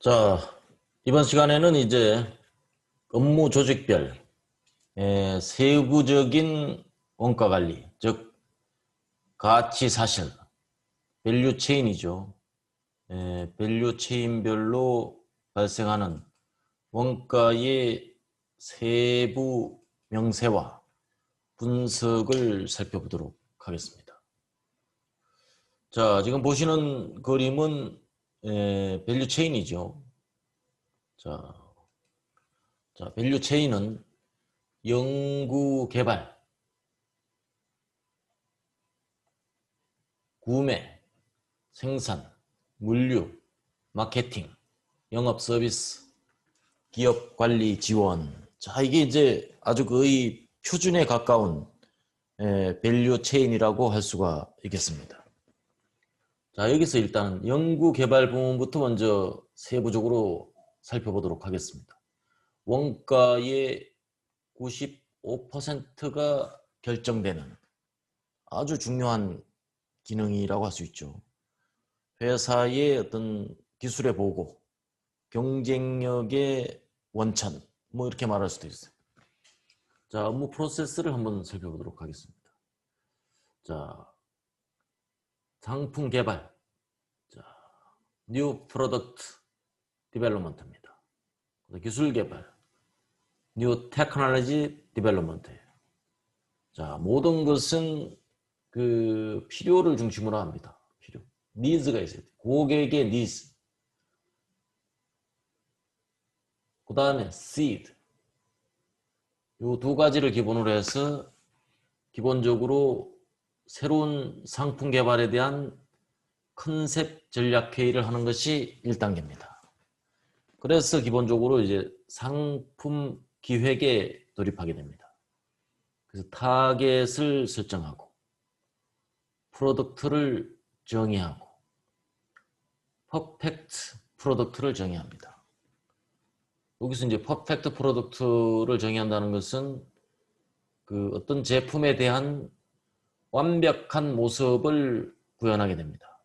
자, 이번 시간에는 이제 업무 조직별 세부적인 원가 관리, 즉 가치 사실, 밸류 체인이죠. 밸류 체인별로 발생하는 원가의 세부 명세와 분석을 살펴보도록 하겠습니다. 자, 지금 보시는 그림은 밸류 체인이죠. 자, 밸류 체인은 연구 개발, 구매, 생산, 물류, 마케팅, 영업 서비스, 기업 관리 지원. 자, 이게 이제 아주 거의 표준에 가까운 밸류 체인이라고 할 수가 있겠습니다. 자, 여기서 일단 연구 개발 부문부터 먼저 세부적으로 살펴보도록 하겠습니다. 원가의 95%가 결정되는 아주 중요한 기능이라고 할 수 있죠. 회사의 어떤 기술의 보고, 경쟁력의 원천, 뭐 이렇게 말할 수도 있어요. 자, 업무 프로세스를 한번 살펴보도록 하겠습니다. 자, 상품 개발, 자, New Product Development입니다. 기술 개발, New Technology Development예요. 자, 모든 것은 그 필요를 중심으로 합니다. 필요. 니즈가 있어야 돼요. 고객의 니즈. 그 다음에 seed. 이 두 가지를 기본으로 해서 기본적으로 새로운 상품 개발에 대한 컨셉 전략 회의를 하는 것이 1단계입니다. 그래서 기본적으로 이제 상품 기획에 돌입하게 됩니다. 그래서 타겟을 설정하고 프로덕트를 정의하고 퍼펙트 프로덕트를 정의합니다. 여기서 이제 퍼펙트 프로덕트를 정의한다는 것은 그 어떤 제품에 대한 완벽한 모습을 구현하게 됩니다.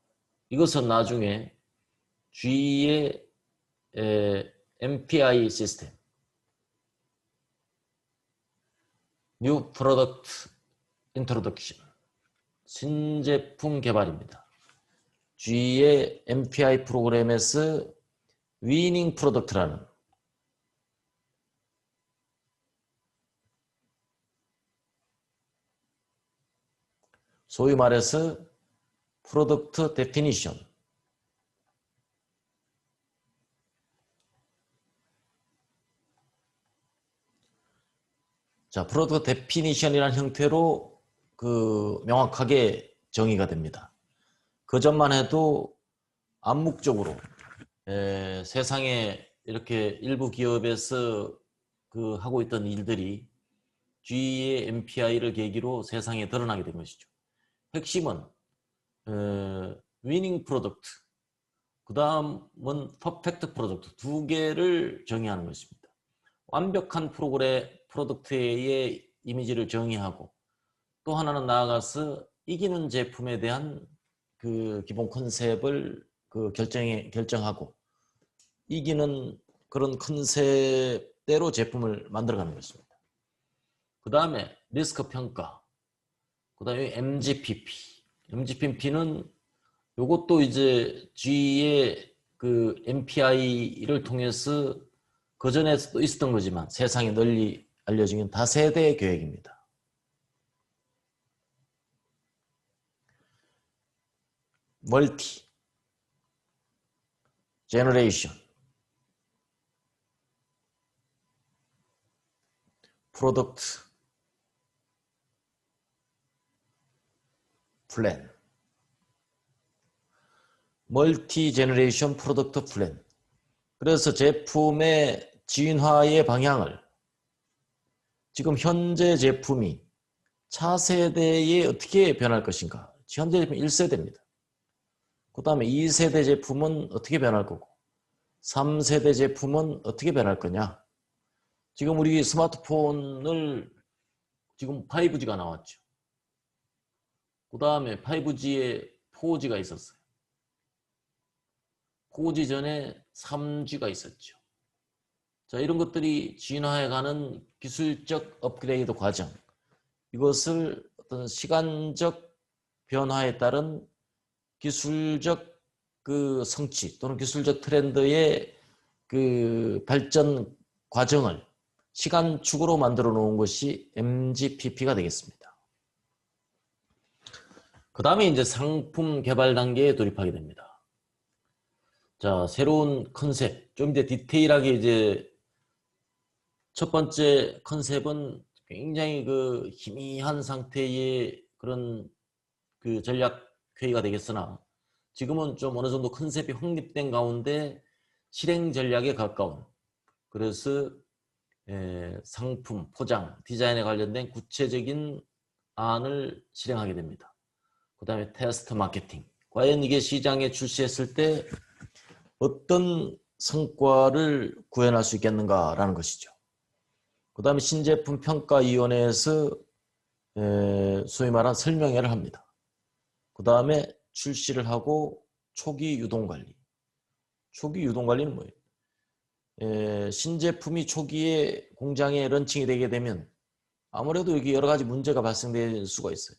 이것은 나중에 G의 MPI 시스템, New Product Introduction, 신제품 개발입니다. G의 MPI 프로그램에서 위닝 프로덕트라는 소위 말해서 프로덕트 데피니션, 자, 프로덕트 데피니션이라는 형태로 그 명확하게 정의가 됩니다. 그 전만 해도 암묵적으로 세상에 이렇게 일부 기업에서 그 하고 있던 일들이 G의 MPI를 계기로 세상에 드러나게 된 것이죠. 핵심은 위닝 프로덕트, 그 다음은 퍼펙트 프로덕트 두 개를 정의하는 것입니다. 완벽한 프로덕트의 이미지를 정의하고 또 하나는 나아가서 이기는 제품에 대한 그 기본 컨셉을 그 결정하고 이기는 그런 컨셉대로 제품을 만들어가는 것입니다. 그 다음에 리스크 평가, 그 다음에 MGPP는 이것도 이제 G의 그 MPI를 통해서 그 전에도 있었던 거지만 세상에 널리 알려진 다세대 계획입니다. 멀티, 제너레이션, 프로덕트, 플랜, 멀티 제너레이션 프로덕트 플랜. 그래서 제품의 진화의 방향을 지금 현재 제품이 차세대에 어떻게 변할 것인가. 현재 제품 1세대입니다. 그 다음에 2세대 제품은 어떻게 변할 거고 3세대 제품은 어떻게 변할 거냐. 지금 우리 스마트폰을 지금 5G가 나왔죠. 그 다음에 5G에 4G가 있었어요. 고지 전에 3G가 있었죠. 자, 이런 것들이 진화해가는 기술적 업그레이드 과정, 이것을 어떤 시간적 변화에 따른 기술적 그 성취 또는 기술적 트렌드의 그 발전 과정을 시간축으로 만들어 놓은 것이 MGPP가 되겠습니다. 그 다음에 이제 상품 개발 단계에 돌입하게 됩니다. 자, 새로운 컨셉, 좀 이제 디테일하게 이제 첫 번째 컨셉은 굉장히 그 희미한 상태의 그런 그 전략 회의가 되겠으나 지금은 좀 어느 정도 컨셉이 확립된 가운데 실행 전략에 가까운, 그래서 상품, 포장, 디자인에 관련된 구체적인 안을 실행하게 됩니다. 그 다음에 테스트 마케팅. 과연 이게 시장에 출시했을 때 어떤 성과를 구현할 수 있겠는가라는 것이죠. 그 다음에 신제품 평가위원회에서 소위 말한 설명회를 합니다. 그 다음에 출시를 하고 초기 유동관리. 초기 유동관리는 뭐예요? 신제품이 초기에 공장에 런칭이 되게 되면 아무래도 여기 여러 가지 문제가 발생될 수가 있어요.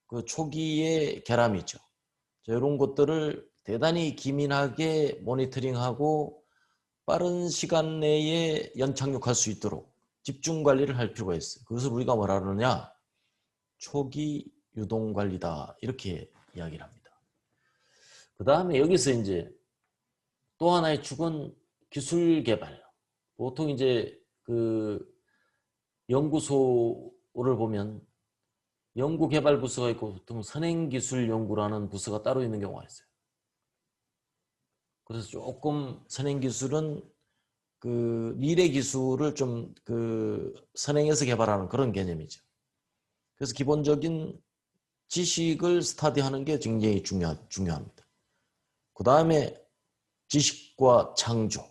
그 초기의 결함이죠. 이런 것들을 대단히 기민하게 모니터링하고 빠른 시간 내에 연착륙할 수 있도록 집중 관리를 할 필요가 있어요. 그것을 우리가 뭐라 그러느냐? 초기 유동 관리다. 이렇게 이야기를 합니다. 그 다음에 여기서 이제 또 하나의 축은 기술 개발. 보통 이제 그 연구소를 보면 연구개발 부서가 있고 보통 선행기술연구라는 부서가 따로 있는 경우가 있어요. 그래서 조금 선행기술은 그 미래 기술을 좀 그 선행해서 개발하는 그런 개념이죠. 그래서 기본적인 지식을 스터디하는 게 굉장히 중요합니다. 그 다음에 지식과 창조,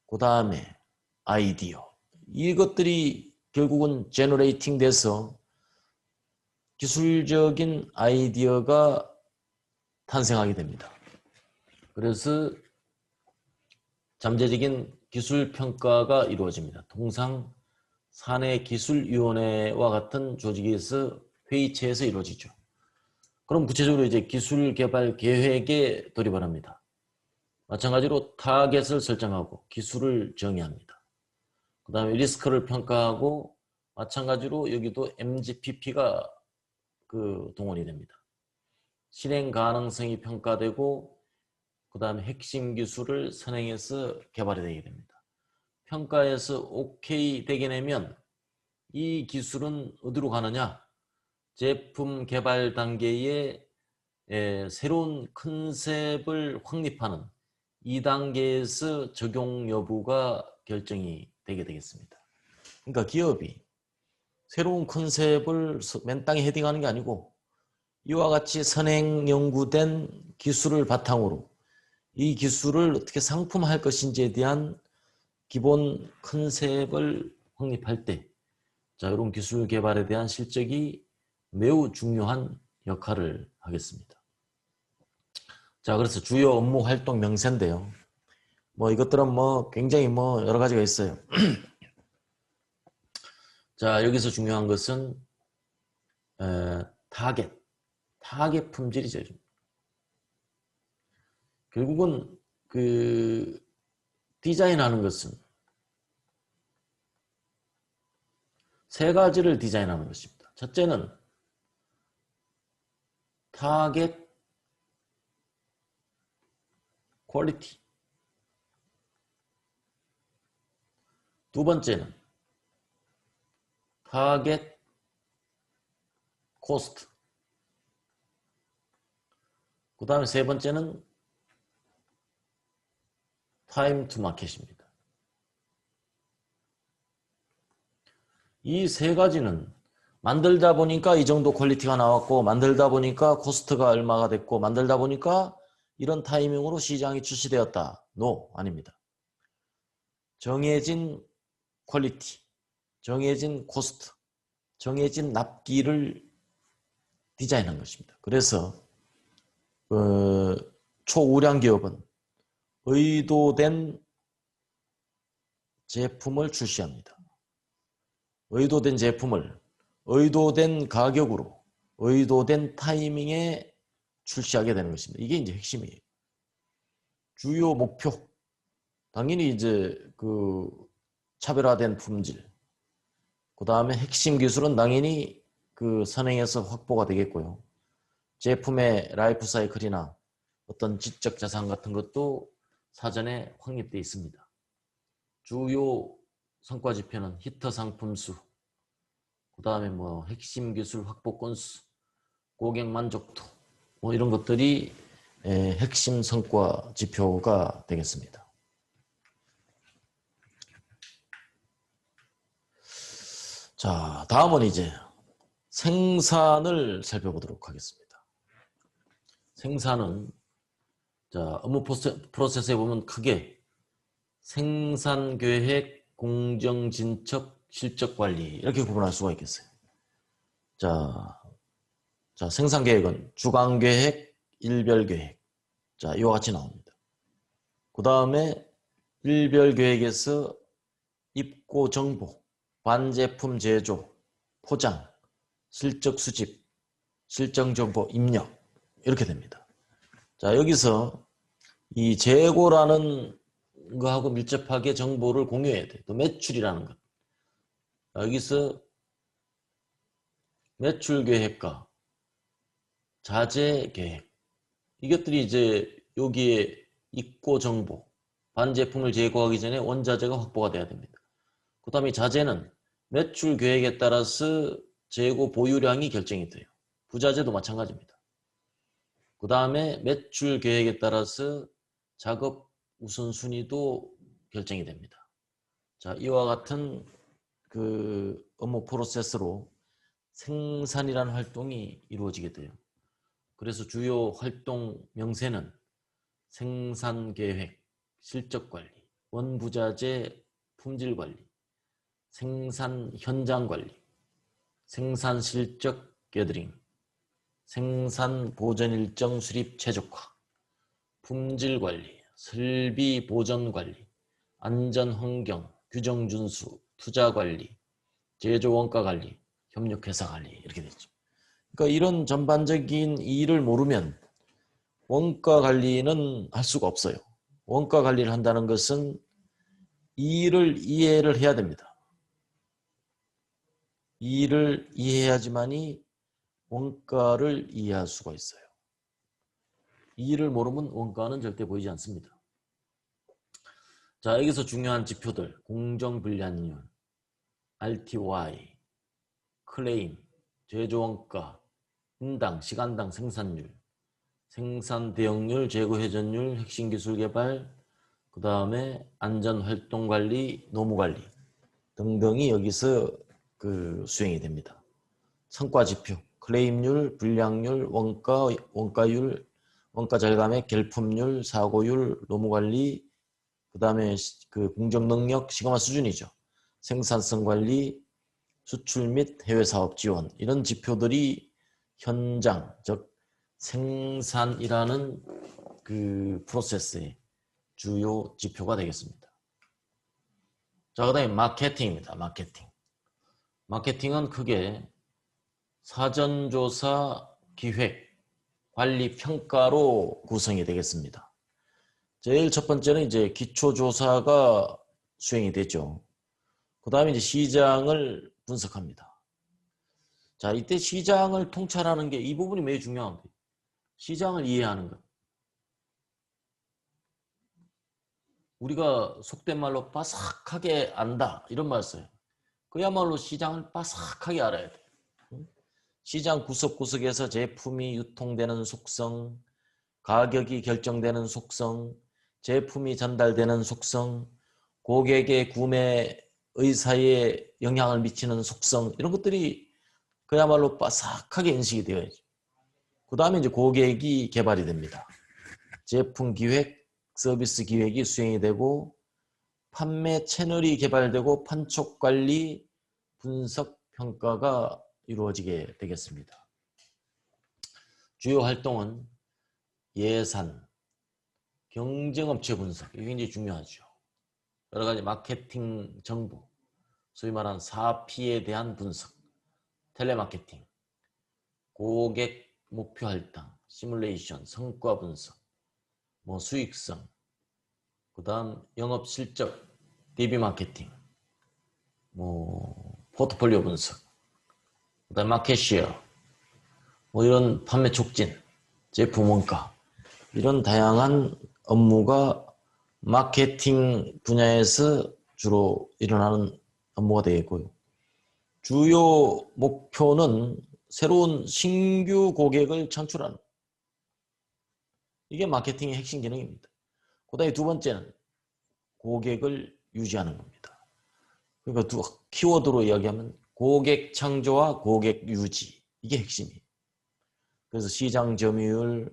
그 다음에 아이디어, 이것들이 결국은 제너레이팅 돼서 기술적인 아이디어가 탄생하게 됩니다. 그래서 잠재적인 기술평가가 이루어집니다. 통상 사내기술위원회와 같은 조직에서 회의체에서 이루어지죠. 그럼 구체적으로 이제 기술개발 계획에 돌입을 합니다. 마찬가지로 타겟을 설정하고 기술을 정의합니다. 그 다음에 리스크를 평가하고 마찬가지로 여기도 MGPP가 그 동원이 됩니다. 실행 가능성이 평가되고 그 다음에 핵심 기술을 선행해서 개발이 되게 됩니다. 평가에서 오케이 되게 되면 이 기술은 어디로 가느냐? 제품 개발 단계에 새로운 컨셉을 확립하는 2단계에서 적용 여부가 결정이 되게 되겠습니다. 그러니까 기업이 새로운 컨셉을 맨 땅에 헤딩하는 게 아니고 이와 같이 선행 연구된 기술을 바탕으로 이 기술을 어떻게 상품화할 것인지에 대한 기본 컨셉을 확립할 때 자, 이런 기술 개발에 대한 실적이 매우 중요한 역할을 하겠습니다. 자, 그래서 주요 업무 활동 명세인데요. 뭐 이것들은 뭐 굉장히 뭐 여러 가지가 있어요. 자, 여기서 중요한 것은 타겟 품질이죠. 결국은 그 디자인하는 것은 세 가지를 디자인하는 것입니다. 첫째는 타겟 퀄리티. 두 번째는 타겟 코스트. 그 다음에 세 번째는 타임 투 마켓입니다. 이 세 가지는 만들다 보니까 이 정도 퀄리티가 나왔고 만들다 보니까 코스트가 얼마가 됐고 만들다 보니까 이런 타이밍으로 시장이 출시되었다. No, 아닙니다. 정해진 퀄리티, 정해진 코스트, 정해진 납기를 디자인한 것입니다. 그래서 초우량 기업은 의도된 제품을 출시합니다. 의도된 제품을 의도된 가격으로 의도된 타이밍에 출시하게 되는 것입니다. 이게 이제 핵심이에요. 주요 목표. 당연히 이제 그 차별화된 품질. 그 다음에 핵심 기술은 당연히 그 선행에서 확보가 되겠고요. 제품의 라이프 사이클이나 어떤 지적 자산 같은 것도 사전에 확립되어 있습니다. 주요 성과 지표는 히터 상품 수, 그 다음에 뭐 핵심 기술 확보 건수, 고객 만족도, 뭐 이런 것들이 핵심 성과 지표가 되겠습니다. 자, 다음은 이제 생산을 살펴보도록 하겠습니다. 생산은 자, 업무 프로세스에 보면 크게 생산 계획, 공정 진척, 실적 관리 이렇게 구분할 수가 있겠어요. 자, 생산 계획은 주간 계획, 일별 계획. 자, 이와 같이 나옵니다. 그 다음에 일별 계획에서 입고 정보, 반제품 제조, 포장, 실적 수집, 실적 정보 입력 이렇게 됩니다. 자, 여기서 이 재고라는 거하고 밀접하게 정보를 공유해야 돼. 또 매출이라는 것. 여기서 매출 계획과 자재 계획. 이것들이 이제 여기에 입고 정보, 반제품을 재고하기 전에 원자재가 확보가 돼야 됩니다. 그 다음에 자재는 매출 계획에 따라서 재고 보유량이 결정이 돼요. 부자재도 마찬가지입니다. 그 다음에 매출 계획에 따라서 작업 우선순위도 결정이 됩니다. 자, 이와 같은 그 업무 프로세스로 생산이라는 활동이 이루어지게 돼요. 그래서 주요 활동 명세는 생산계획, 실적관리, 원부자재 품질관리, 생산 현장관리, 생산 실적 게더링, 생산 보전 일정 수립 최적화, 품질관리, 설비 보전 관리, 안전환경, 규정 준수, 투자 관리, 제조 원가 관리, 협력 회사 관리 이렇게 되죠. 그러니까 이런 전반적인 일을 모르면 원가 관리는 할 수가 없어요. 원가 관리를 한다는 것은 일을 이해를 해야 됩니다. 일을 이해해야지만이 원가를 이해할 수가 있어요. 일을 모르면 원가는 절대 보이지 않습니다. 자, 여기서 중요한 지표들, 공정불량률, RTOI, 클레임, 제조원가, 인당, 시간당 생산율, 생산 대역률, 재고 회전율, 핵심 기술 개발, 그 다음에 안전활동관리, 노무관리 등등이 여기서 그 수행이 됩니다. 성과지표, 클레임률, 불량률, 원가, 원가율, 원가 절감액, 결품률, 사고율, 노무관리, 그 다음에 그 공정능력, 시가마 수준이죠. 생산성 관리, 수출 및 해외 사업 지원 이런 지표들이 현장, 즉 생산이라는 그 프로세스의 주요 지표가 되겠습니다. 자, 그 다음에 마케팅입니다. 마케팅은 크게 사전조사, 기획, 관리, 평가로 구성이 되겠습니다. 제일 첫 번째는 이제 기초조사가 수행이 되죠. 그 다음에 이제 시장을 분석합니다. 자, 이때 시장을 통찰하는 게 이 부분이 매우 중요합니다. 시장을 이해하는 것. 우리가 속된 말로 빠삭하게 안다 이런 말 써요. 그야말로 시장을 빠삭하게 알아야 돼요. 시장 구석구석에서 제품이 유통되는 속성, 가격이 결정되는 속성, 제품이 전달되는 속성, 고객의 구매 의사에 영향을 미치는 속성 이런 것들이 그야말로 빠삭하게 인식이 되어야죠. 그 다음에 이제 고객이 개발이 됩니다. 제품 기획, 서비스 기획이 수행이 되고 판매 채널이 개발되고 판촉 관리, 분석, 평가가 이루어지게 되겠습니다. 주요 활동은 예산, 경쟁업체 분석, 이게 굉장히 중요하죠. 여러 가지 마케팅 정보, 소위 말하는 4P에 대한 분석, 텔레마케팅, 고객 목표 할당, 시뮬레이션, 성과 분석, 뭐 수익성, 그 다음 영업 실적, DB 마케팅, 뭐 포트폴리오 분석, 그 다음 마켓시어, 뭐 이런 판매 촉진, 제품 원가, 이런 다양한 업무가 마케팅 분야에서 주로 일어나는 업무가 되겠고요. 주요 목표는 새로운 신규 고객을 창출하는, 이게 마케팅의 핵심 기능입니다. 그 다음에 두 번째는 고객을 유지하는 겁니다. 그러니까 두 키워드로 이야기하면 고객 창조와 고객 유지, 이게 핵심이에요. 그래서 시장 점유율,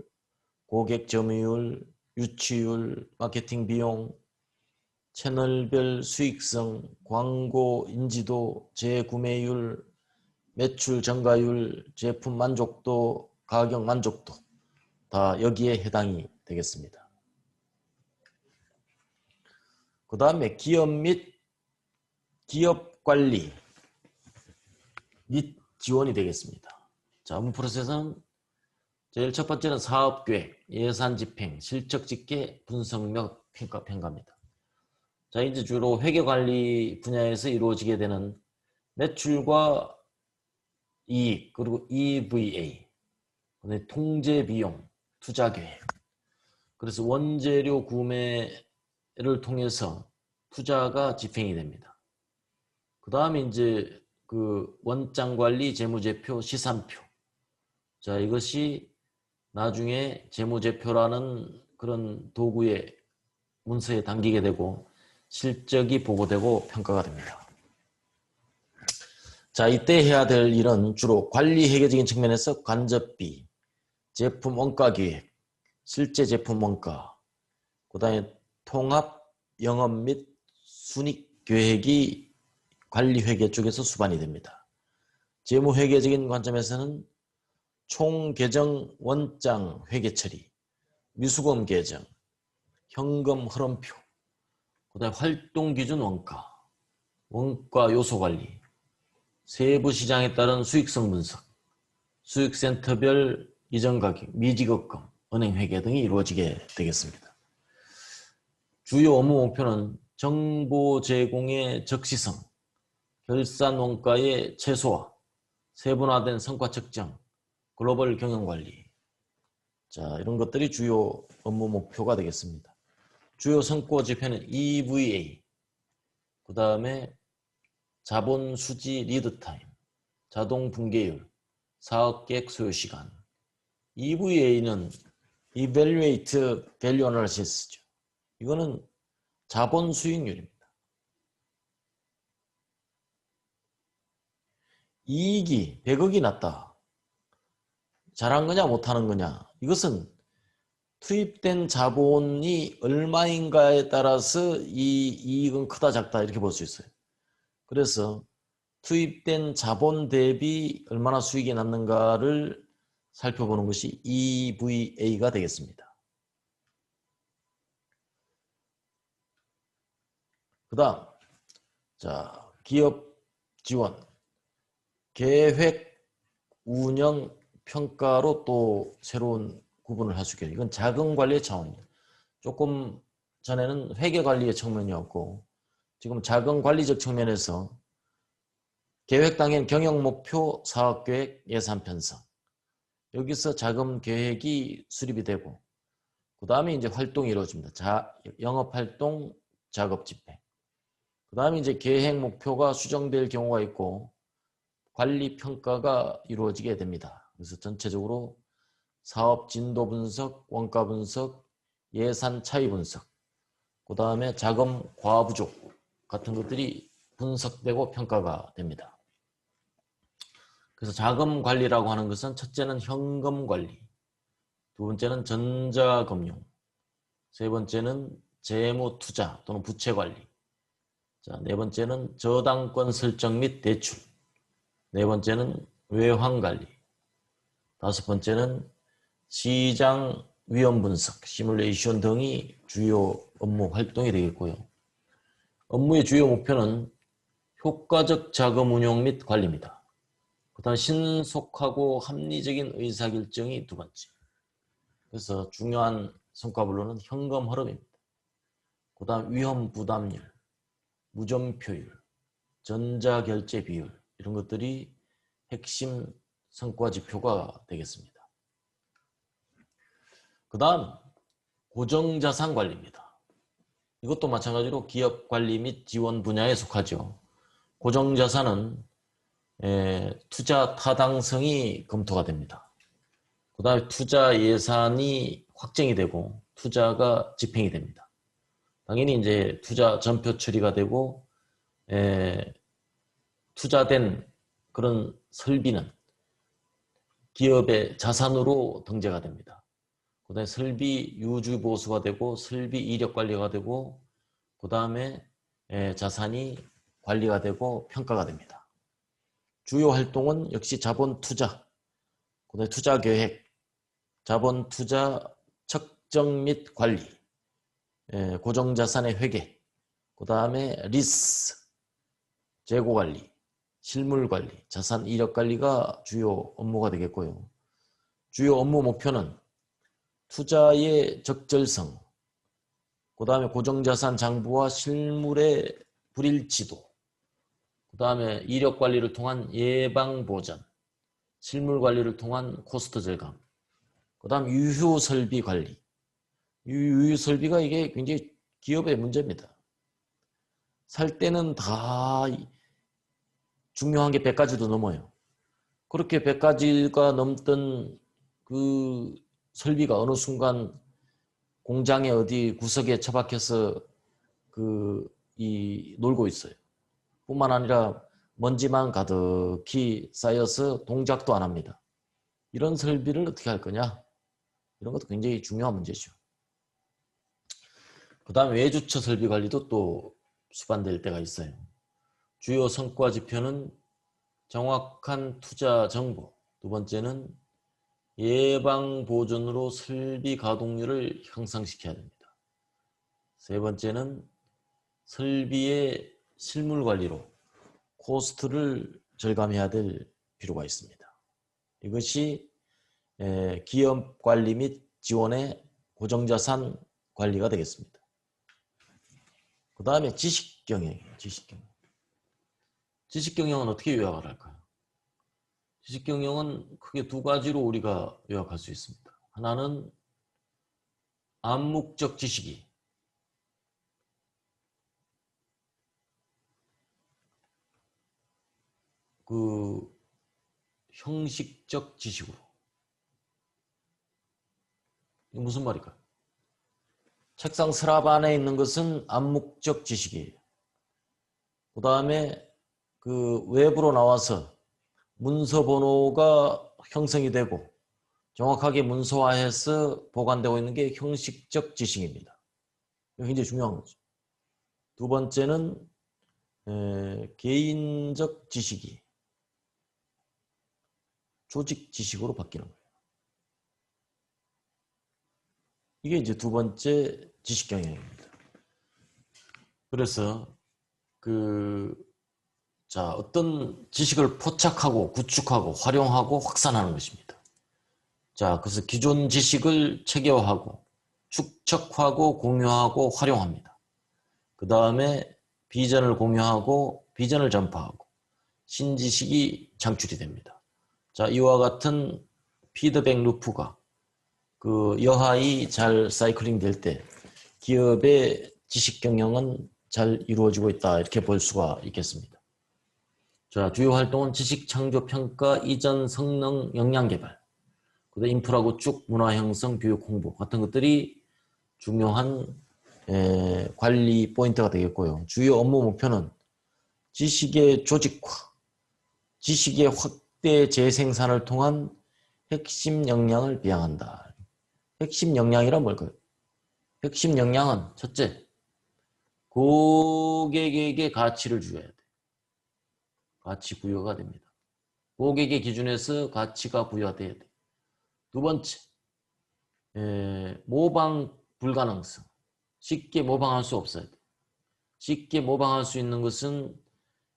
고객 점유율, 유치율, 마케팅 비용, 채널별 수익성, 광고 인지도, 재구매율, 매출 증가율, 제품 만족도, 가격 만족도, 다 여기에 해당이 되겠습니다. 그 다음에 기업 및 기업 관리 및 지원이 되겠습니다. 자, 업무 프로세스는 제일 첫 번째는 사업계획, 예산 집행, 실적 집계, 분석 및 평가입니다. 자, 이제 주로 회계관리 분야에서 이루어지게 되는 매출과 이익, 그리고 EVA, 통제 비용, 투자 계획. 그래서 원재료 구매를 통해서 투자가 집행이 됩니다. 그 다음에 이제 그 원장 관리, 재무제표, 시산표. 자, 이것이 나중에 재무제표라는 그런 도구의 문서에 담기게 되고 실적이 보고되고 평가가 됩니다. 자, 이때 해야 될 일은 주로 관리 회계적인 측면에서 간접비, 제품 원가 기획, 실제 제품 원가, 그 다음에 통합 영업 및 순익 계획이 관리 회계 쪽에서 수반이 됩니다. 재무 회계적인 관점에서는 총 계정 원장 회계 처리, 미수금 계정, 현금 흐름표, 그 다음에 활동 기준 원가, 원가 요소 관리, 세부 시장에 따른 수익성 분석, 수익센터별 이전 가격, 미지급금, 은행 회계 등이 이루어지게 되겠습니다. 주요 업무 목표는 정보 제공의 적시성, 결산 원가의 최소화, 세분화된 성과 측정, 글로벌 경영 관리. 자, 이런 것들이 주요 업무 목표가 되겠습니다. 주요 성과 지표는 EVA, 그 다음에 자본 수지 리드 타임, 자동 붕괴율, 사업 계획 소요 시간. EVA는 Evaluate Value Analysis죠. 이거는 자본 수익률입니다. 이익이 100억이 났다. 잘한 거냐 못하는 거냐. 이것은 투입된 자본이 얼마인가에 따라서 이 이익은 크다 작다 이렇게 볼 수 있어요. 그래서 투입된 자본 대비 얼마나 수익이 났는가를 살펴보는 것이 EVA가 되겠습니다. 그 다음, 자, 기업 지원, 계획, 운영, 평가로 또 새로운 구분을 할 수 있겠죠. 이건 자금 관리의 차원입니다. 조금 전에는 회계 관리의 측면이었고 지금 자금 관리적 측면에서 계획 당연 경영 목표, 사업 계획, 예산 편성. 여기서 자금 계획이 수립이 되고 그 다음에 이제 활동이 이루어집니다. 영업 활동, 작업 집행. 그 다음에 이제 계획 목표가 수정될 경우가 있고 관리 평가가 이루어지게 됩니다. 그래서 전체적으로 사업 진도 분석, 원가 분석, 예산 차이 분석, 그 다음에 자금 과부 부족 같은 것들이 분석되고 평가가 됩니다. 그래서 자금 관리라고 하는 것은 첫째는 현금 관리, 두 번째는 전자금융, 세 번째는 재무 투자 또는 부채 관리, 자, 네 번째는 저당권 설정 및 대출, 네 번째는 외환 관리, 다섯 번째는 시장 위험 분석, 시뮬레이션 등이 주요 업무 활동이 되겠고요. 업무의 주요 목표는 효과적 자금 운용 및 관리입니다. 그 다음 신속하고 합리적인 의사결정이 두 번째. 그래서 중요한 성과별로는 현금 흐름입니다. 그 다음 위험 부담률, 무점표율, 전자결제 비율 이런 것들이 핵심 성과 지표가 되겠습니다. 그 다음 고정자산 관리입니다. 이것도 마찬가지로 기업 관리 및 지원 분야에 속하죠. 고정자산은 투자 타당성이 검토가 됩니다. 그 다음에 투자 예산이 확정이 되고 투자가 집행이 됩니다. 당연히 이제 투자 전표 처리가 되고 투자된 그런 설비는 기업의 자산으로 등재가 됩니다. 그 다음에 설비 유지 보수가 되고 설비 이력 관리가 되고 그 다음에 자산이 관리가 되고 평가가 됩니다. 주요 활동은 역시 자본 투자, 그 다음에 투자 계획, 자본 투자 측정 및 관리, 고정자산의 회계, 그 다음에 리스, 재고 관리, 실물 관리, 자산 이력 관리가 주요 업무가 되겠고요. 주요 업무 목표는 투자의 적절성, 그 다음에 고정자산 장부와 실물의 불일치도, 그 다음에 이력 관리를 통한 예방 보전, 실물 관리를 통한 코스트 절감, 그 다음 유효 설비 관리. 유효 설비가 이게 굉장히 기업의 문제입니다. 살 때는 다 중요한 게 100가지도 넘어요. 그렇게 100가지가 넘던 그 설비가 어느 순간 공장의 어디 구석에 처박혀서 놀고 있어요. 뿐만 아니라 먼지만 가득히 쌓여서 동작도 안 합니다. 이런 설비를 어떻게 할 거냐? 이런 것도 굉장히 중요한 문제죠. 그 다음에 외주처 설비 관리도 또 수반될 때가 있어요. 주요 성과 지표는 정확한 투자 정보, 두 번째는 예방 보존으로 설비 가동률을 향상시켜야 됩니다. 세 번째는 설비의 실물 관리로 코스트를 절감해야 될 필요가 있습니다. 이것이 기업 관리 및 지원의 고정자산 관리가 되겠습니다. 그 다음에 지식경영이에요. 지식경영은 어떻게 요약을 할까요? 지식경영은 크게 두 가지로 우리가 요약할 수 있습니다. 하나는 암묵적 지식이, 형식적 지식으로. 이게 무슨 말일까요? 책상 서랍 안에 있는 것은 암묵적 지식이에요. 그 다음에 외부로 나와서 문서 번호가 형성이 되고 정확하게 문서화해서 보관되고 있는 게 형식적 지식입니다. 이게 굉장히 중요한 거죠. 두 번째는 개인적 지식이 조직 지식으로 바뀌는 거예요. 이게 이제 두 번째 지식 경영입니다. 그래서 어떤 지식을 포착하고 구축하고 활용하고 확산하는 것입니다. 자, 그래서 기존 지식을 체계화하고 축적하고 공유하고 활용합니다. 그 다음에 비전을 공유하고 비전을 전파하고 신지식이 창출이 됩니다. 자, 이와 같은 피드백 루프가 여하이 잘 사이클링 될 때 기업의 지식 경영은 잘 이루어지고 있다, 이렇게 볼 수가 있겠습니다. 자, 주요 활동은 지식 창조 평가, 이전 성능 역량 개발, 그다음 인프라 구축, 문화 형성, 교육 홍보 같은 것들이 중요한 관리 포인트가 되겠고요. 주요 업무 목표는 지식의 조직화, 지식의 확대 재생산을 통한 핵심 역량을 비양한다. 핵심 역량이란 뭘까요? 핵심 역량은 첫째, 고객에게 가치를 주어야 돼. 가치 부여가 됩니다. 고객의 기준에서 가치가 부여돼야 돼. 두 번째, 모방 불가능성. 쉽게 모방할 수 없어요. 쉽게 모방할 수 있는 것은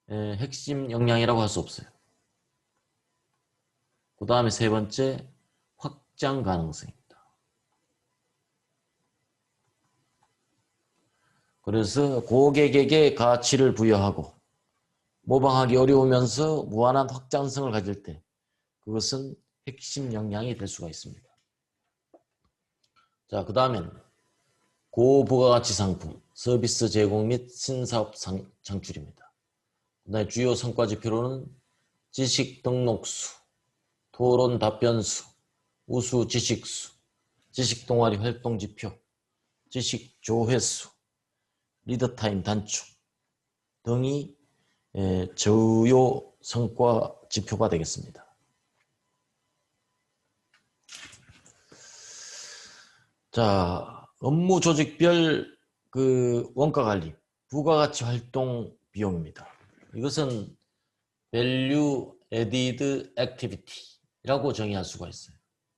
핵심 역량이라고 할 수 없어요. 그 다음에 세 번째, 확장 가능성입니다. 그래서 고객에게 가치를 부여하고 모방하기 어려우면서 무한한 확장성을 가질 때 그것은 핵심 역량이 될 수가 있습니다. 자, 그 다음엔 고부가가치 상품, 서비스 제공 및 신사업 창출입니다. 그 다음에 주요 성과 지표로는 지식 등록수, 토론 답변수, 우수 지식수, 지식 동아리 활동 지표, 지식 조회수, 리더타임 단축 등이 주요 성과 지표가 되겠습니다. 자, 업무 조직별 그 원가 관리, 부가가치 활동 비용입니다. 이것은 Value Added Activity라고 정의할 수가 있어요.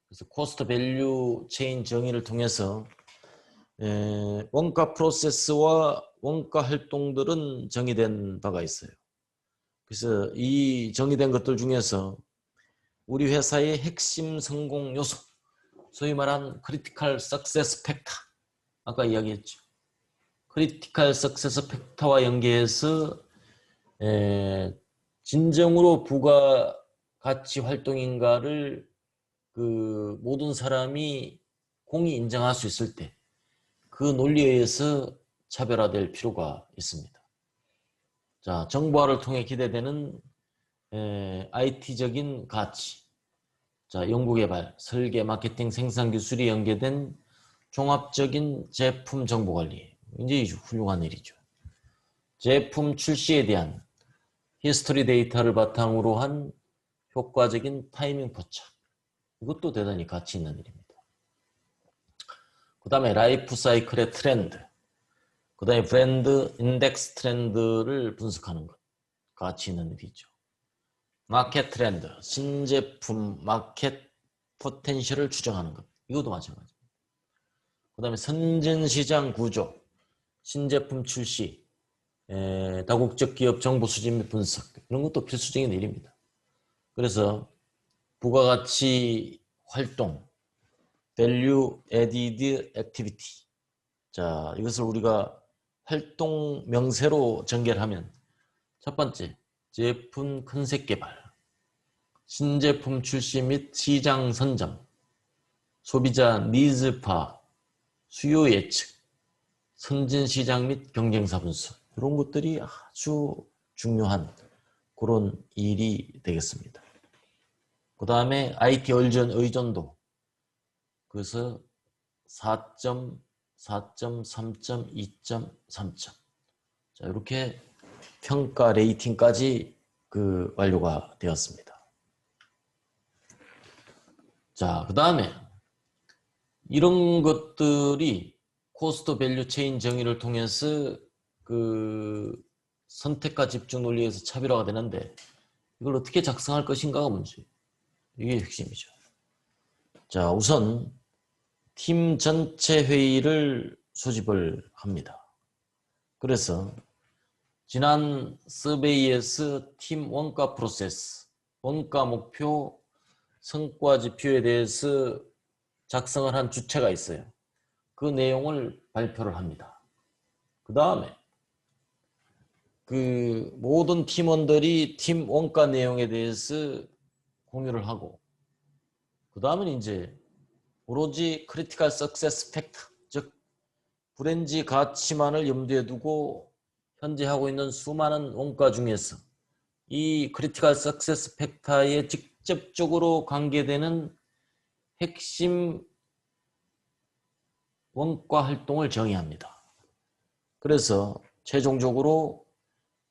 그래서 코스트 밸류 체인 정의를 통해서 원가 프로세스와 원가 활동들은 정의된 바가 있어요. 그래서 이 정의된 것들 중에서 우리 회사의 핵심 성공 요소, 소위 말하는 크리티컬 석세스 팩터, 아까 이야기했죠. 크리티컬 석세스 팩터와 연계해서 진정으로 부가가치 활동인가를 그 모든 사람이 공히 인정할 수 있을 때 그 논리에 의해서 차별화될 필요가 있습니다. 자, 정보화를 통해 기대되는 IT적인 가치, 자, 연구개발, 설계, 마케팅, 생산 기술이 연계된 종합적인 제품 정보 관리, 굉장히 훌륭한 일이죠. 제품 출시에 대한 히스토리 데이터를 바탕으로 한 효과적인 타이밍 포착, 이것도 대단히 가치 있는 일입니다. 그 다음에 라이프 사이클의 트렌드, 그 다음에 브랜드 인덱스 트렌드를 분석하는 것, 가치 있는 일이죠. 마켓 트렌드, 신제품 마켓 포텐셜을 추정하는 것, 이것도 마찬가지입니다. 그 다음에 선진시장 구조, 신제품 출시, 다국적 기업 정보 수집 및 분석, 이런 것도 필수적인 일입니다. 그래서 부가가치 활동, Value Added Activity, 자, 이것을 우리가 활동 명세로 전개하면 첫 번째, 제품 컨셉 개발, 신제품 출시 및 시장 선점, 소비자 니즈 파악, 수요 예측, 선진시장 및 경쟁사 분석, 이런 것들이 아주 중요한 그런 일이 되겠습니다. 그 다음에 IT 의존도, 그래서 4점, 4점, 3점, 2점, 3점. 자, 이렇게 평가 레이팅까지 완료가 되었습니다. 자, 그 다음에 이런 것들이 코스트 밸류 체인 정의를 통해서 선택과 집중 논리에서 차별화가 되는데 이걸 어떻게 작성할 것인가가 문제. 이게 핵심이죠. 자, 우선 팀 전체 회의를 소집을 합니다. 그래서 지난 서베이에서 팀 원가 프로세스, 원가 목표, 성과 지표에 대해서 작성을 한 주체가 있어요. 그 내용을 발표를 합니다. 그 다음에 모든 팀원들이 팀 원가 내용에 대해서 공유를 하고 그 다음은 이제 오로지 크리티컬 석세스 팩터, 즉 브랜드 가치만을 염두에 두고 현재 하고 있는 수많은 원가 중에서 이 크리티컬 석세스 팩터에 직접적으로 관계되는 핵심 원가 활동을 정의합니다. 그래서 최종적으로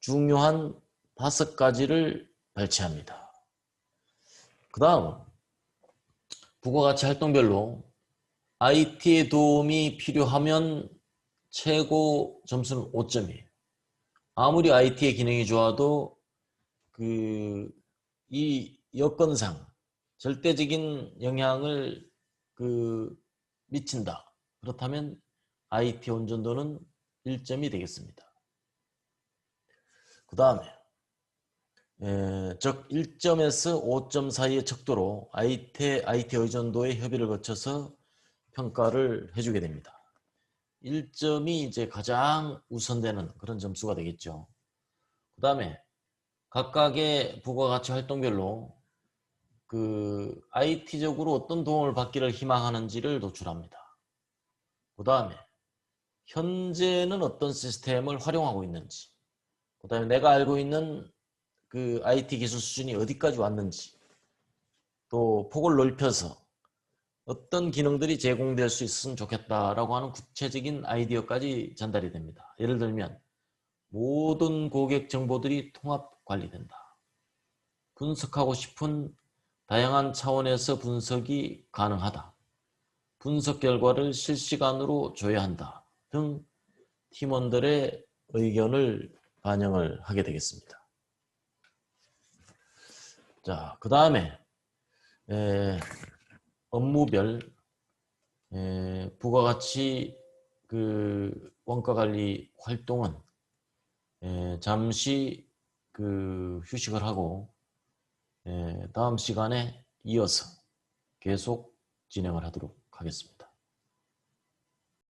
중요한 5가지를 발췌합니다. 그 다음 부가가치 활동별로 IT의 도움이 필요하면 최고 점수는 5점이에요. 아무리 IT의 기능이 좋아도 이 여건상 절대적인 영향을 미친다. 그렇다면 IT 온전도는 1점이 되겠습니다. 그 다음에 즉 1점에서 5점 사이의 척도로 IT 의존도의 협의를 거쳐서 평가를 해주게 됩니다. 1점이 이제 가장 우선되는 그런 점수가 되겠죠. 그 다음에 각각의 부가가치 활동별로 그 IT적으로 어떤 도움을 받기를 희망하는지를 노출합니다. 그 다음에 현재는 어떤 시스템을 활용하고 있는지, 그 다음에 내가 알고 있는 그 IT 기술 수준이 어디까지 왔는지, 또 폭을 넓혀서 어떤 기능들이 제공될 수 있으면 좋겠다라고 하는 구체적인 아이디어까지 전달이 됩니다. 예를 들면 모든 고객 정보들이 통합 관리된다. 분석하고 싶은 다양한 차원에서 분석이 가능하다. 분석 결과를 실시간으로 조회한다. 등 팀원들의 의견을 반영을 하게 되겠습니다. 자, 그 다음에 업무별 부가가치 그 원가관리 활동은 잠시 그 휴식을 하고 다음 시간에 이어서 계속 진행을 하도록 하겠습니다.